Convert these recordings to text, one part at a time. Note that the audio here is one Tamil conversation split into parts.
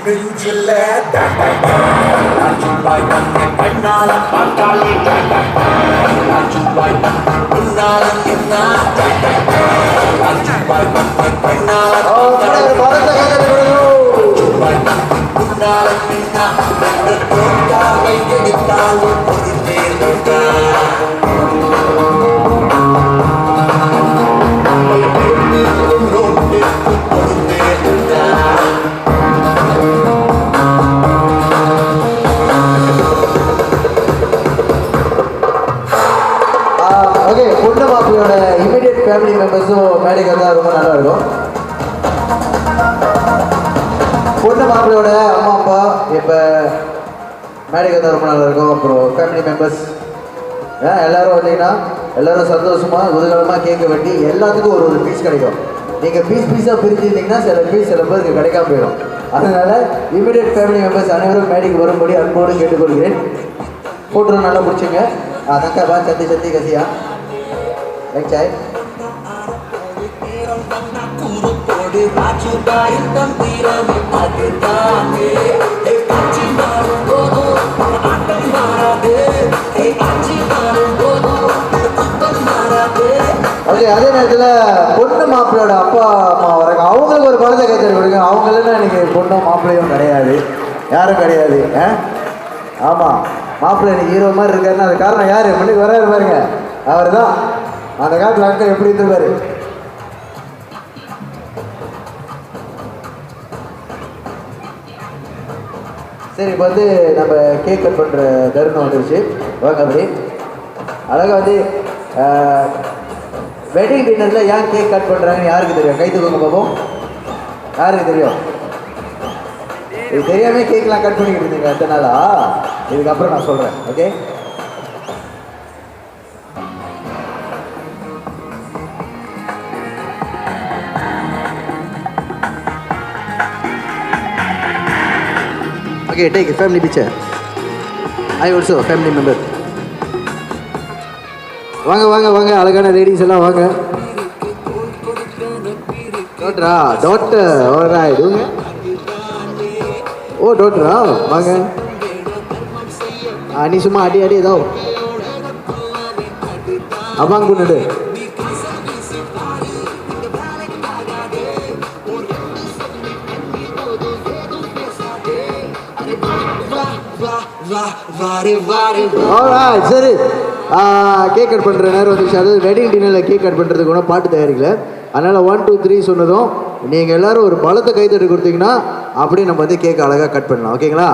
நெஞ்சில ராஜுபாய் தன்னை கண்ணால பார்த்தாலே ராஜுபாய் உன்னால என்ன ராஜுபாய் தன்னை கண்ணால ராஜுபாய் உன்னால என்ன தோட்டாவை எடுத்தாலும் பொறுத்தே தோட்டா ஓகே, பொண்ணு மாப்பிள்ளையோட இமீடியட் ஃபேமிலி மெம்பர்ஸும் மேடைக்கு வந்தால் ரொம்ப நல்லா இருக்கும். பொண்ணு மாப்பிள்ளையோட அம்மா அப்பா இப்போ மேடைக்கு வந்தால் ரொம்ப நல்லா இருக்கும். அப்புறம் ஃபேமிலி மெம்பர்ஸ் எல்லோரும் வந்தீங்கன்னா எல்லோரும் சந்தோஷமாக குதூகலமாக கேட்க வேண்டி எல்லாத்துக்கும் ஒரு பீஸ் கிடைக்கும். நீங்கள் பீஸாக பிரிஞ்சுருந்தீங்கன்னா சில பீஸ் சில பேருக்கு கிடைக்காம போயிடும். அதனால் இமீடியட் ஃபேமிலி மெம்பர்ஸ் அனைவரும் மேடைக்கு வரும்படி அன்போடு கேட்டுக்கொள்கிறேன். ஃபோட்டோ நல்லா பிடிச்சிங்க. அதாக்கா பா சத்தி சத்தி கசியா சாய் ஓகே. அதே நேரத்தில் பொண்ணு மாப்பிள்ளையோட அப்பா அம்மா வராங்க, அவங்களுக்கு ஒரு பலத்தை கைத்தறி கொடுங்க. அவங்களும் எனக்கு பொண்ணும் மாப்பிள்ளையும் கிடையாது, யாரும் கிடையாது. ஆமாம், மாப்பிள்ளை எனக்கு ஹீரோ மாதிரி இருக்காருன்னா அது காரணம் யார்? முன்னுக்கு வராரு பாருங்க, அவர் தான். அந்த காலத்தில் அங்கிள் எப்படி இருந்திருப்பாரு. சரி, இப்போ வந்து நம்ம கேக் கட் பண்ணுற தருணம் வந்துருச்சு. வாங்க அப்படி அழகாக வந்து வெட்டிங் டின்னரில் ஏன் கேக் கட் பண்ணுறாங்கன்னு யாருக்கு தெரியும்? கை தூக்குங்க பார்ப்போம். யாருக்கு தெரியும்? இது தெரியாமே கேக்லாம் கட் பண்ணிக்கிட்டு இருந்தீங்க எத்தனை நாளா? இதுக்கப்புறம் நான் சொல்கிறேன். Okay, okay, take family picture. I also family member. வாங்க வாங்க வாங்க, அழகான லேடிஸ் எல்லாம் வாங்க. டாக்டரா? Doctor alright. ஓ டாக்டரா, வாங்க. நீ சும்மா அடி அடி ஏதோ அப்பாங்க கொண்டு. சரி, கேக் கட் பண்ணுற நேரம் வந்துச்சு. அதாவது வெட்டிங் டின்னரில் கேக் கட் பண்ணுறதுக்கு ஒன்றும் பாட்டு தயாரிக்கல. அதனால் 1 2 3 சொன்னதும் நீங்கள் எல்லோரும் ஒரு பலத்தை கைத்தட்டி கொடுத்தீங்கன்னா அப்படியே நம்ம வந்து கேக் அழகாக கட் பண்ணலாம். ஓகேங்களா?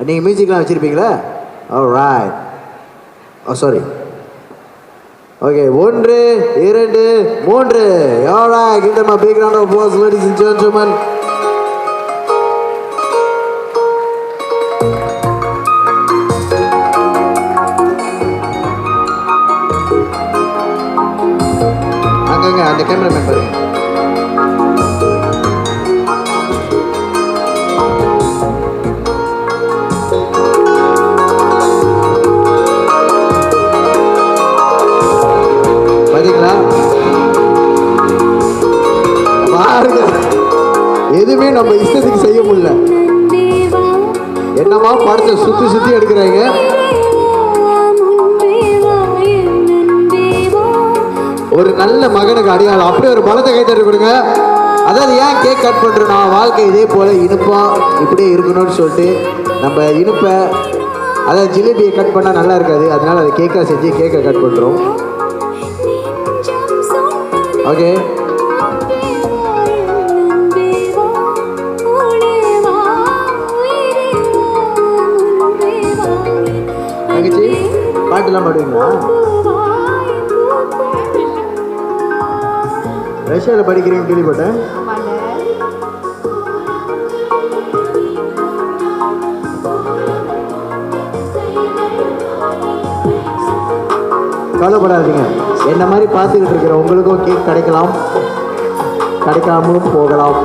நீங்கள் மியூசிக்லாம் வச்சுருப்பீங்களா? Alright. Sorry. Okay, 1 2 3. Alright, give them a big round of applause, ladies and gentlemen. அங்கங்க அந்த கேமராமேன் பாருங்க. பாத்தீங்களா? பாருங்க, எதுவுமே நம்ம இஷ்டத்துக்கு செய்ய முடியல. என்னமா படத்தை சுத்தி சுத்தி எடுக்கிறாங்க. ஒரு நல்ல மகனுக்கு அடையாளம். அப்படியே ஒரு பலத்தை கைத்தட்டி கொடுங்க. அதாவது ஏன் கேக் கட் பண்ணுறோன்னா, வாழ்க்கை இதே போல் இனிப்பாக இப்படியே இருக்கணும்னு சொல்லிட்டு நம்ம இனிப்பை, அதாவது ஜிலேபியை கட் பண்ணால் நல்லா இருக்காது. அதனால் அதை கேக்காக செஞ்சு கேக்கை கட் பண்ணுறோம். ஓகே, தங்கச்சி பாட்டுலாம் பாடுவீங்களா? ரஷ்யாவில் படிக்கிறீங்கன்னு கேள்விப்பட்டேன். கவலைப்படாதீங்க, என்ன மாதிரி பார்த்துக்கிட்டு இருக்கிற உங்களுக்கும் கேக் கிடைக்கலாம், கிடைக்காமலும் போகலாம்.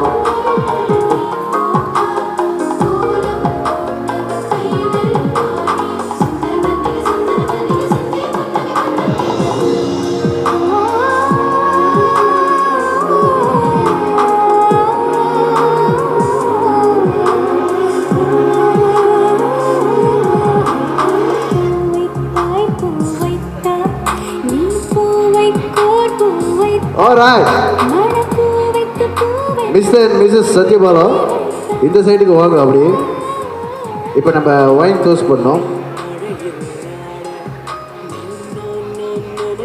ஆல்ரைட். மிஸ்டர் அண்ட் மிஸ்ஸஸ் சத்யபாலா இந்த சைடுக்கு வாங்க. அப்படி இப்போ நம்ம ஒயின் டோஸ்ட் பண்ணோம்.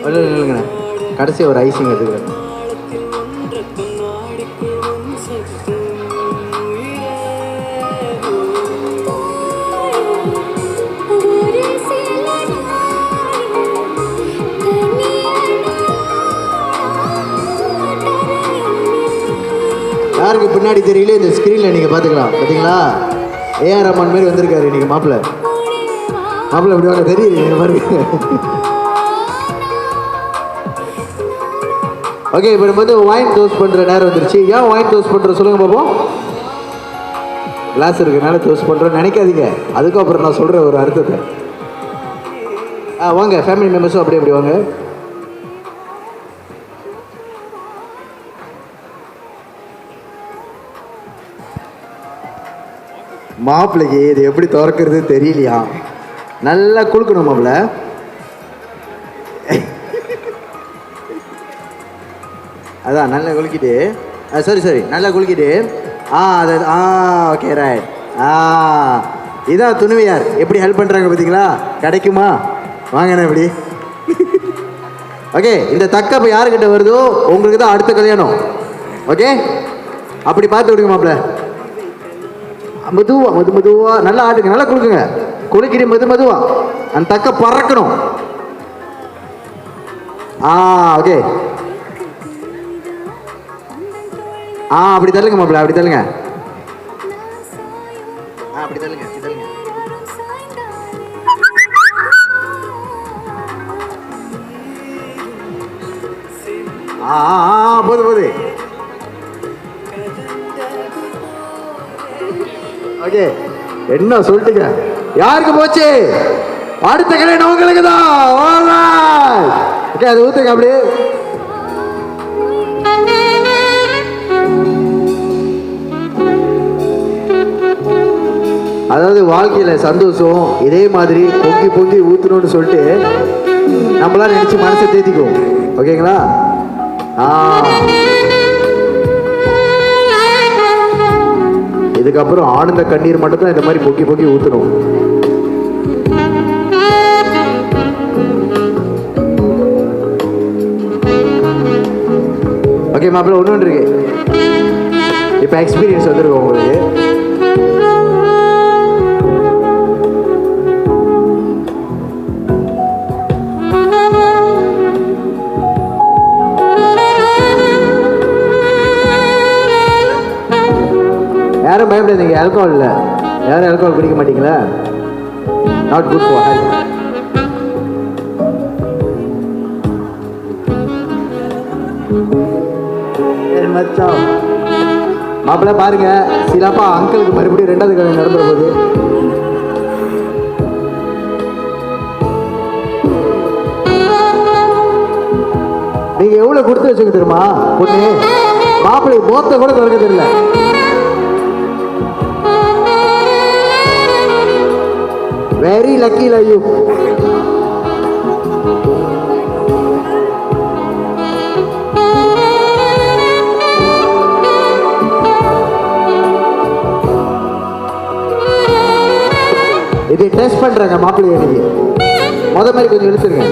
இல்லைங்கண்ணே, கடைசி ஒரு ஐசிங் எடுத்துக்கிறேன். யாருக்கு பின்னாடி தெரியல, இந்த ஸ்க்ரீனில் நீங்கள் பார்த்துக்கலாம். பார்த்தீங்களா, ஏஆர் ரஹ்மான் மாதிரி வந்திருக்காரு இன்னைக்கு மாப்பிள்ளை. மாப்பிள்ளை இப்படி வாங்க, தெரியுது நீங்கள் பாருங்க. ஓகே, இப்போ நம்ம வந்து ஒயின் டோஸ்ட் பண்ணுற நேரம் வந்துருச்சு. ஏன் ஒயின் டோஸ்ட் பண்ணுற சொல்லுங்கள் பார்ப்போம். கிளாஸ் இருக்கனால டோஸ்ட் பண்ணுறோன்னு நினைக்காதீங்க. அதுக்கப்புறம் நான் சொல்கிற ஒரு அர்த்தத்தை. வாங்க ஃபேமிலி மெம்பர்ஸும் அப்படி அப்படி வாங்க. மாப்பிள்ளைக்கு இது எப்படி திறக்கிறது தெரியலையா? நல்லா குளுக்கணும் மாப்பிள்ள. அதான் நல்லா குலுக்கிட்டு, சரி நல்லா குலுக்கிட்டு, அது ஓகே ரைட். இதான் துணிவையார் எப்படி ஹெல்ப் பண்ணுறாங்க பார்த்தீங்களா? கிடைக்குமா? வாங்கண்ணே இப்படி. ஓகே, இந்த தக்க இப்போ யாருக்கிட்ட வருதோ உங்களுக்கு தான் அடுத்த கல்யாணம். ஓகே, அப்படி பார்த்து விடுங்க மாப்பிள்ள. மெதுவா நல்லா ஆட்டுங்க, நல்லா குலுக்குங்க. குலுக்கிட்டு மெதுவா அந்த தக்க பறக்கணும். ஓகே, அப்படி தள்ளுங்க மாப்பிள்ள, அப்படி தள்ளுங்க. அப்படி தள்ளுங்க, தள்ளுங்க. போது. ஓகே, என்ன சொல்லிட்டுங்க? யாருக்கு போச்சு? அடுத்த கல்யாணம் உங்களுக்கு தான். ஓகே, அது ஊத்துங்க அப்படியே. அதாவது வாழ்க்கையில் சந்தோஷம் இதே மாதிரி பொங்கி ஊற்றணும்னு சொல்லிட்டு நம்மளாம் நினச்சி மனசை தேத்திக்குவோம். ஓகேங்களா? இதுக்கப்புறம் ஆனந்த கண்ணீர் மட்டும் தான் இந்த மாதிரி பொங்கி ஊற்றணும். ஓகே மாப்பிள்ள, ஒன்று இருக்கு. இப்போ எக்ஸ்பீரியன்ஸ் வந்துருக்கும் உங்களுக்கு. யாரும் பயப்படாதீங்க, ஆல்கஹால் இல்லை. யாரும் ஆல்கஹால் குடிக்க மாட்டீங்களா? Not good for health. மச்சான் மாப்பிள்ள பாருங்க, சிலப்பா அங்கிளுக்கு மறுபடியும் 2வது கல்யாணம் நடந்துற போது. நீங்க எவ்வளவு கொடுத்து வச்சுக்க தெரியுமா? பொண்ணு மாப்பிள்ளை மோத்த கூட திறக்க தெரியல. Very lucky like you. இதை டெஸ்ட் பண்றாங்க மாப்பிள்ளை. இன்னைக்கு மாதிரி கொஞ்சம் இழுத்துருங்க.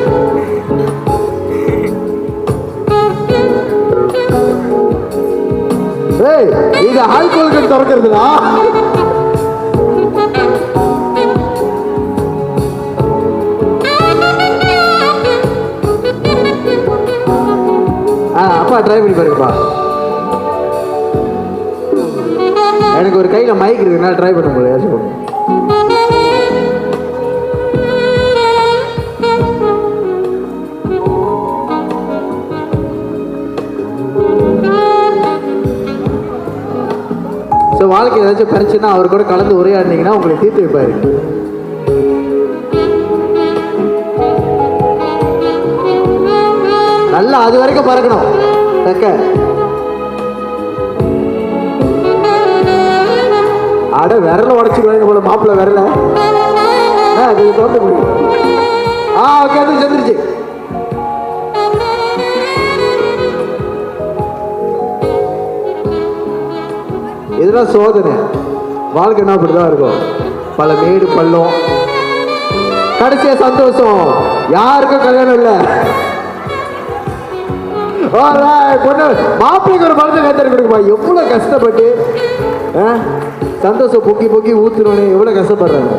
இது ஆல்கோல் திறக்கிறதுனா அப்பா ட்ரை பண்ணி பாருங்கப்பா. எனக்கு ஒரு கையில் மைக் இருக்குன்னா ட்ரை பண்ண முடியாது. ஸோ வாழ்க்கை ஏதாச்சும் பிரச்சனை அவர் கூட கலந்து உரையாடினீங்கன்னா உங்களை தீர்த்து வைப்பாரு. நல்லா அது வரைக்கும் பறக்கணும். தக்க அட விரல உடச்சிடுவாங்க போல மாப்பிள்ள விரல. அது தோற்ற முடியும். ஓகே, அது செஞ்சிருச்சு. இதுதான் சோதனை. வாழ்க்கைன்னா அப்படிதான் இருக்கும், பல மேடு பள்ளம். கடைசியா சந்தோஷம், யாருக்கும் கல்யாணம் இல்லை. பொண்ணு மாப்பிள்ளைக்கு ஒரு மருந்து கத்தரி கொடுக்குமா, எவ்வளவு கஷ்டப்பட்டு சந்தோஷம் பொக்கி பொக்கி ஊத்துறோன்னு எவ்வளவு கஷ்டப்படுறாங்க.